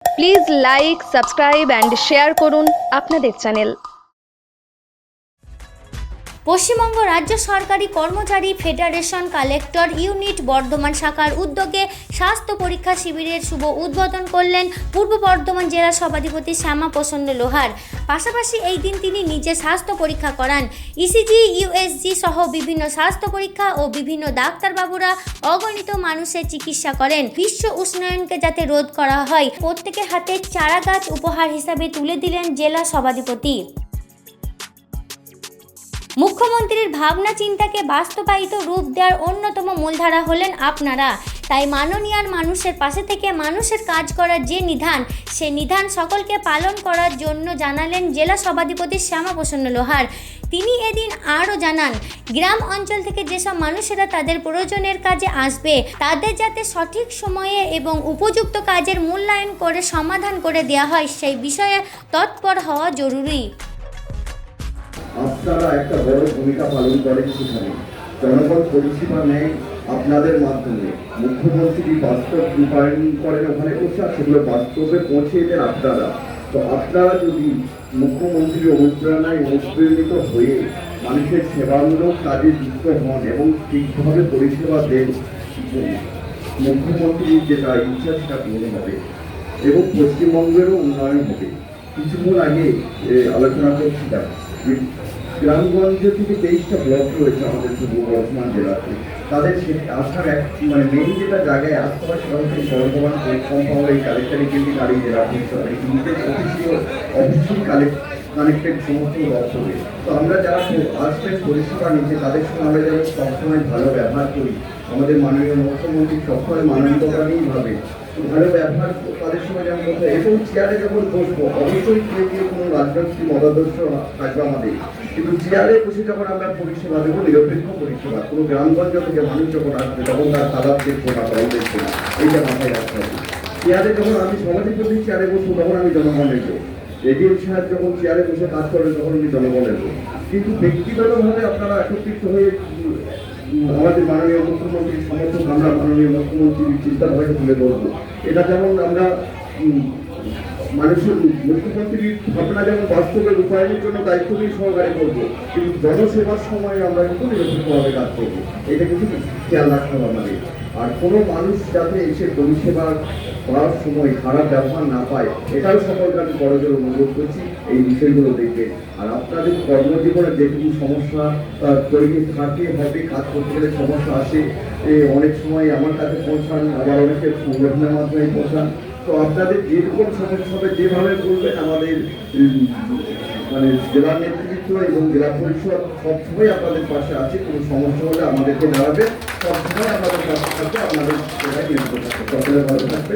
Please like, subscribe and share করুন আপনাদের channel. Paschimbanga রাজ্য সরকারি কর্মচারী ফেডারেশন কালেক্টর ইউনিট বর্ধমান শাখার উদ্যোগে স্বাস্থ্য পরীক্ষা শিবিরের শুভ উদ্বোধন করলেন পূর্ব বর্ধমান জেলা সভাধিপতি শ্যামা প্রসন্ন লোহার। পাশাপাশি এই দিন তিনি নিজে স্বাস্থ্য পরীক্ষা করান। ইসিজি, ইউএসজি সহ বিভিন্ন স্বাস্থ্য পরীক্ষা ও বিভিন্ন ডাক্তারবাবুরা অগণিত মানুষের চিকিৎসা করেন। বিশ্ব উষ্ণায়নকে যাতে রোধ করা হয়, প্রত্যেকের হাতে চারা গাছ উপহার হিসাবে তুলে দিলেন জেলা সভাধিপতি। মুখ্যমন্ত্রীর ভাবনা চিন্তাকে বাস্তবায়িত রূপ দেওয়ার অন্যতম মূলধারা হলেন আপনারা। তাই মাননীয় মানুষের পাশে থেকে মানুষের কাজ করার যে নিধান, সে নিধান সকলকে পালন করার জন্য জানালেন জেলা সভাধিপতি শ্যামা প্রসন্ন লোহার। তিনি এদিন আরও জানান, গ্রাম অঞ্চল থেকে যেসব মানুষেরা তাদের প্রয়োজনের কাজে আসবে, তাদের যাতে সঠিক সময়ে এবং উপযুক্ত কাজের মূল্যায়ন করে সমাধান করে দেওয়া হয়, সেই বিষয়ে তৎপর হওয়া জরুরি। আপনারা একটা বড় ভূমিকা পালন করেন সেখানে। জনগণ পরিষেবা নেয় আপনাদের মাধ্যমে। মুখ্যমন্ত্রী বাস্তব রূপায়ণ করেন ওখানে বসে, সেগুলো বাস্তবে পৌঁছে দেন আপনারা। তো আপনারা যদি মুখ্যমন্ত্রীর অনুপ্রেরণায় অনুপ্রেরিত হয়ে মানুষের সেবামূলক কাজে যুক্ত হন এবং ঠিকভাবে পরিষেবা দেন, মুখ্যমন্ত্রীর যেটা ইচ্ছা সেটা পূরণ হবে এবং পশ্চিমবঙ্গেরও উন্নয়ন হবে। কিছুক্ষণ আগে আলোচনা করছিলাম, গ্রামগঞ্জ থেকে 23টা ব্লক রয়েছে আমাদের পূর্ব বর্ধমান জেলাতে। তাদের আসার মেইন যেটা জায়গায় আসতে হয় সেটা হচ্ছে বর্ধমান কম্পাউন্ড, এই কালেক্টরি বিল্ডিং আর এই জেলা পরিষদ অফিসিয়াল কানেক্টেড সমস্ত দপ্তরে। তো আমরা যারা আসছেন পরিষেবা নিচ্ছে, তাদের সঙ্গে আমরা যেন সবসময় ভালো ব্যবহার করি। আমাদের মাননীয় মুখ্যমন্ত্রী সবসময় মানবিকতা নিয়েই ভাবে, ভালো ব্যবহার তাদের সঙ্গে যেমন করতে। এবং চেয়ারে যখন বসবো, অবশ্যই কেউ কেউ কোনো রাজনৈতিক মতাদর্শ থাকবে আমাদের, কিন্তু চেয়ারে বসে যখন আমরা পরিষেবা দেবো, নিরপেক্ষ পরিষেবা। কোনো গ্রামগঞ্জ থেকে মানুষ যখন আসবে তখন তার তালাব দেখবো না, দল দেখবো না, এইটা মাথায় রাখতে হবে। চেয়ারে যখন আমি সভাধিপতি চেয়ারে বসবো, তখন আমি জনগণের লোক। এডিএম সাহেব যখন চেয়ারে বসে কাজ করেন, তখন আমি জনগণের লোক। কিন্তু ব্যক্তিগতভাবে আপনারা একত্রিত হয়ে আমাদের মাননীয় মুখ্যমন্ত্রীর সমর্থক, আমরা মাননীয় মুখ্যমন্ত্রীর চিন্তাধারাকে তুলে ধরবো। এটা যেমন আমরা মানুষের মুখ্যমন্ত্রীর ভাবনা যেমন বাস্তবে রূপায়ণের জন্য দায়িত্ব নিয়ে সহকারে করবো, কিন্তু জনসেবার সময় আমরা কিন্তু নিরপেক্ষভাবে কাজ করবো। এটা কিন্তু খেয়াল রাখতে হবে আমাদের। আর কোনো মানুষ যাতে এসে পরিষেবা করার সময় খারাপ ব্যবহার না পায়, এটাও সকলকে আমি বড়জোর অনুরোধ করছি এই বিষয়গুলো দেখবে। আর আপনাদের কর্মজীবনে যেটুকু সমস্যা তৈরি থাকে হবে, কাজ করতে গেলে সমস্যা আসে, অনেক সময় আমার কাছে পৌঁছান, আবার অনেকে সংগঠনের মাধ্যমে পৌঁছান। তো আপনাদের যেরকম সমস্যা হবে, যেভাবে বলবেন, আমাদের জেলা নেতৃত্ব এবং জেলা পরিষদ সবসময় আপনাদের পাশে আছে। কোনো সমস্যা হলে আমাদেরকে জানাবে, সবসময় আপনাদের পাশে থাকবে, আপনাদের সেটাই নিয়ন্ত্রণ থাকবে। সকলে ভালো থাকবে।